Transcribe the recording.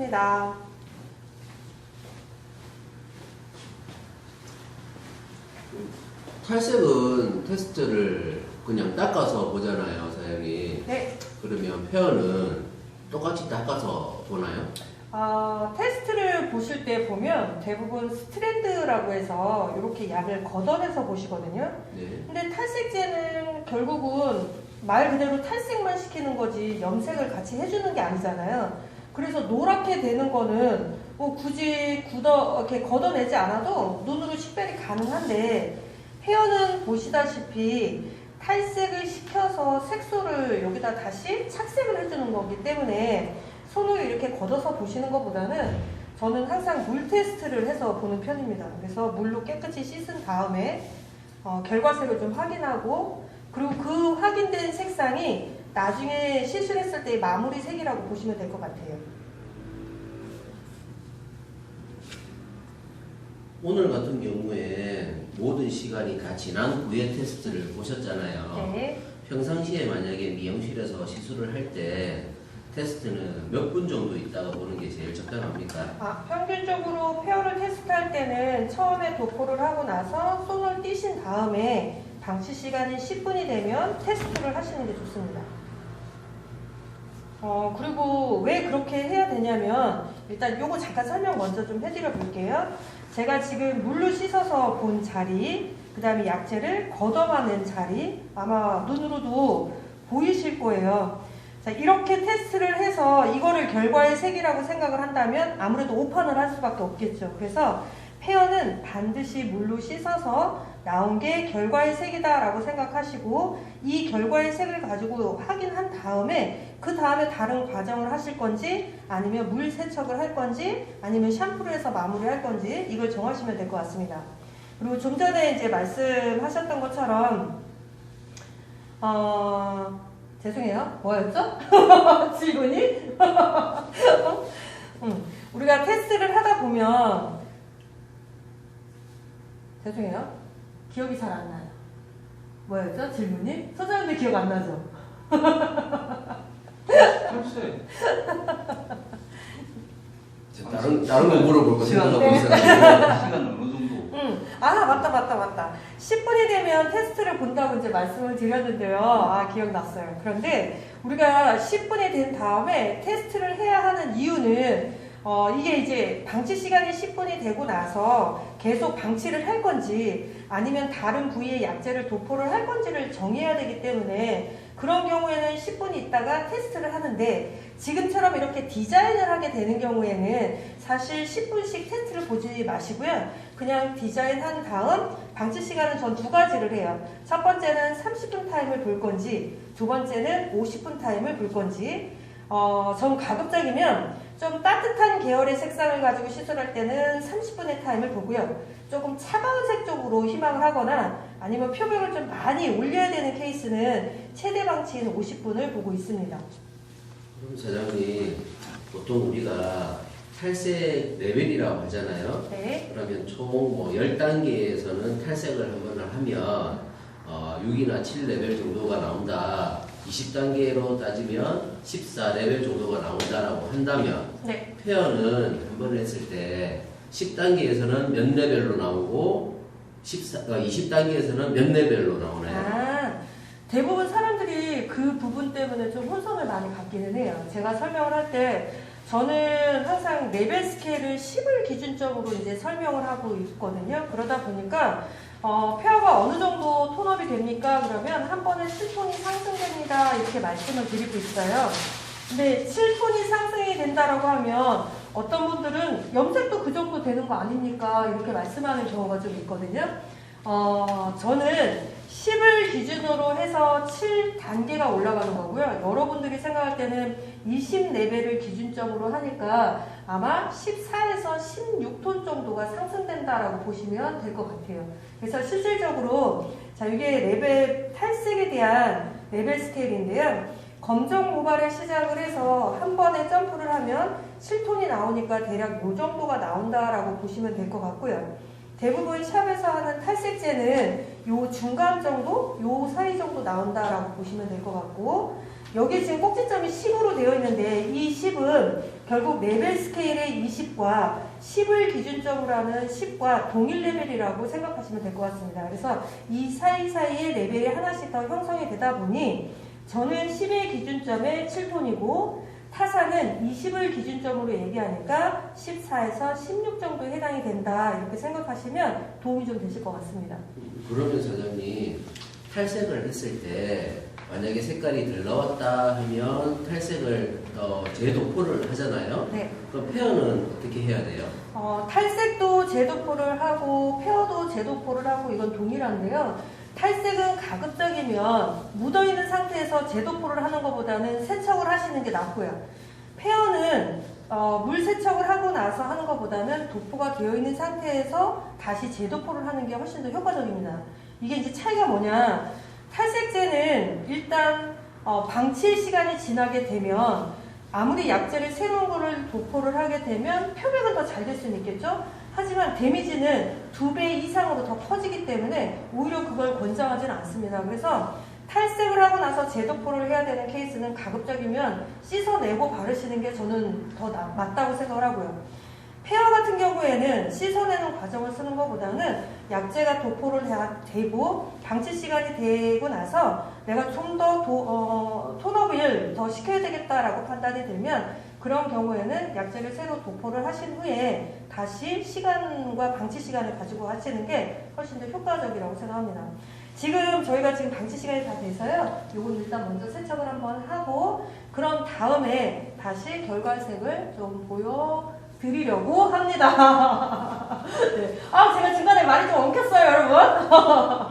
하겠습니다. 탈색은 테스트를 그냥 닦아서 보잖아요, 사장님. 네. 그러면 페어는 똑같이 닦아서 보나요? 테스트를 보실 때 보면 대부분 스트랜드라고 해서 이렇게 약을 걷어내서 보시거든요. 네. 근데 탈색제는 결국은 말 그대로 탈색만 시키는 거지 염색을 같이 해주는 게 아니잖아요. 그래서 노랗게 되는 거는 뭐 굳이 이렇게 걷어내지 않아도 눈으로 식별이 가능한데, 헤어는 보시다시피 탈색을 시켜서 색소를 여기다 다시 착색을 해주는 거기 때문에 손으로 이렇게 걷어서 보시는 것보다는 저는 항상 물 테스트를 해서 보는 편입니다. 그래서 물로 깨끗이 씻은 다음에 결과색을 좀 확인하고, 그리고 그 확인된 색상이 나중에 시술했을 때의 마무리 색이라고 보시면 될 것 같아요. 오늘 같은 경우에 모든 시간이 다 지난 후에 테스트를 보셨잖아요. 네. 평상시에 만약에 미용실에서 시술을 할 때 테스트는 몇 분 정도 있다가 보는 게 제일 적당합니까? 평균적으로 페어를 테스트할 때는 처음에 도포를 하고 나서 손을 띄신 다음에 방치 시간이 10분이 되면 테스트를 하시는 게 좋습니다. 그리고 왜 그렇게 해야 되냐면, 일단 요거 잠깐 설명 먼저 좀 해드려 볼게요. 제가 지금 물로 씻어서 본 자리, 그 다음에 약재를 걷어내는 자리, 아마 눈으로도 보이실 거예요. 자, 이렇게 테스트를 해서 이거를 결과의 색이라고 생각을 한다면 아무래도 오판을 할 수밖에 없겠죠. 그래서 페어는 반드시 물로 씻어서 나온 게 결과의 색이다 라고 생각하시고, 이 결과의 색을 가지고 확인한 다음에 그 다음에 다른 과정을 하실 건지, 아니면 물 세척을 할 건지, 아니면 샴푸를 해서 마무리할 건지, 이걸 정하시면 될 것 같습니다. 그리고 좀 전에 이제 말씀하셨던 것처럼 죄송해요. 뭐였죠? 질문이? 우리가 테스트를 하다 보면, 죄송해요. 기억이 잘 안 나요. 뭐였죠? 질문이? 소장님들 기억 안 나죠? 글쎄. 다른 거 물어볼 거 시간 생각하고 있어요. 시간 어느 정도? 맞다. 10분이 되면 테스트를 본다고 이제 말씀을 드렸는데요. 기억났어요. 그런데 우리가 10분이 된 다음에 테스트를 해야 하는 이유는, 이게 이제 방치 시간이 10분이 되고 나서 계속 방치를 할 건지, 아니면 다른 부위에 약재를 도포를 할 건지를 정해야 되기 때문에, 그런 경우에는 10분 있다가 테스트를 하는데, 지금처럼 이렇게 디자인을 하게 되는 경우에는 사실 10분씩 테스트를 보지 마시고요. 그냥 디자인한 다음 방치 시간은 전 두 가지를 해요. 첫 번째는 30분 타임을 볼 건지, 두 번째는 50분 타임을 볼 건지. 전 가급적이면 좀 따뜻한 계열의 색상을 가지고 시술할 때는 30분의 타임을 보고요. 조금 차가운 색 쪽으로 희망을 하거나, 아니면 표백을 좀 많이 올려야 되는 케이스는 최대 방치인 50분을 보고 있습니다. 그럼 사장님, 보통 우리가 탈색 레벨이라고 하잖아요. 네. 그러면 총 뭐 10단계에서는 탈색을 한 번을 하면 6이나 7레벨 정도가 나온다. 20단계로 따지면 14레벨 정도가 나온다라고 한다면, 네. 페어는 한 번 했을 때 10단계에서는 몇 레벨로 나오고 20단계에서는 몇 레벨로 나오나요? 대부분 사람들이 그 부분 때문에 좀 혼선을 많이 갖기는 해요. 제가 설명을 할 때 저는 항상 레벨 스케일을 10을 기준점으로 이제 설명을 하고 있거든요. 그러다 보니까 페어가 어느 정도 톤업이 됩니까? 그러면 한 번에 7톤이 상승됩니다. 이렇게 말씀을 드리고 있어요. 근데 7톤이 상승이 된다라고 하면 어떤 분들은 염색도 그 정도 되는 거 아닙니까? 이렇게 말씀하는 경우가 좀 있거든요. 저는 10을 기준으로 해서 7단계가 올라가는 거고요. 여러분들이 생각할 때는 20레벨을 기준점으로 하니까 아마 14에서 16톤 정도가 상승된다라고 보시면 될 것 같아요. 그래서 실질적으로 이게 레벨 탈색에 대한 레벨 스케일인데요. 검정 모발을 시작을 해서 한 번에 점프를 하면 7톤이 나오니까 대략 이 정도가 나온다라고 보시면 될 것 같고요. 대부분 샵에서 하는 탈색제는 요 중간 정도, 요 사이 정도 나온다라고 보시면 될 것 같고, 여기 지금 꼭지점이 10으로 되어 있는데 이 10은 결국 레벨 스케일의 20과 10을 기준점으로 하는 10과 동일 레벨이라고 생각하시면 될 것 같습니다. 그래서 이 사이사이의 레벨이 하나씩 더 형성이 되다 보니 저는 10의 기준점에 7톤이고 타사는 20을 기준점으로 얘기하니까 14에서 16 정도에 해당이 된다 이렇게 생각하시면 도움이 좀 되실 것 같습니다. 그러면 사장님 탈색을 했을 때 만약에 색깔이 덜 나왔다 하면 탈색을 재도포를 하잖아요. 네. 그럼 페어는 어떻게 해야 돼요? 탈색도 재도포를 하고 페어도 재도포를 하고 이건 동일한데요. 탈색은 가급적이면 묻어있는 상태에서 재도포를 하는 것보다는 세척을 하시는 게 낫고요. 페어는 물 세척을 하고 나서 하는 것보다는 도포가 되어 있는 상태에서 다시 재도포를 하는 게 훨씬 더 효과적입니다. 이게 이제 차이가 뭐냐? 탈색제는 일단 방치의 시간이 지나게 되면 아무리 약제를 새로운 거를 도포를 하게 되면 표백은 더 잘 될 수는 있겠죠? 하지만 데미지는 2배 이상으로 더 커지기 때문에 오히려 그걸 권장하지는 않습니다. 그래서 탈색을 하고 나서 재도포를 해야 되는 케이스는 가급적이면 씻어내고 바르시는 게 저는 더 맞다고 생각을 하고요. 페어 같은 경우에는 씻어내는 과정을 쓰는 것보다는 약제가 도포를 되고 방치 시간이 되고 나서 내가 좀 더 톤업을 더 시켜야 되겠다라고 판단이 들면 그런 경우에는 약제를 새로 도포를 하신 후에 다시 시간과 방치 시간을 가지고 하시는 게 훨씬 더 효과적이라고 생각합니다. 지금 저희가 지금 방치 시간이 다 돼서요. 요건 일단 먼저 세척을 한번 하고 그런 다음에 다시 결과색을 좀 보여드리려고 합니다. 네. 제가 중간에 말이 좀 엉켰어요, 여러분.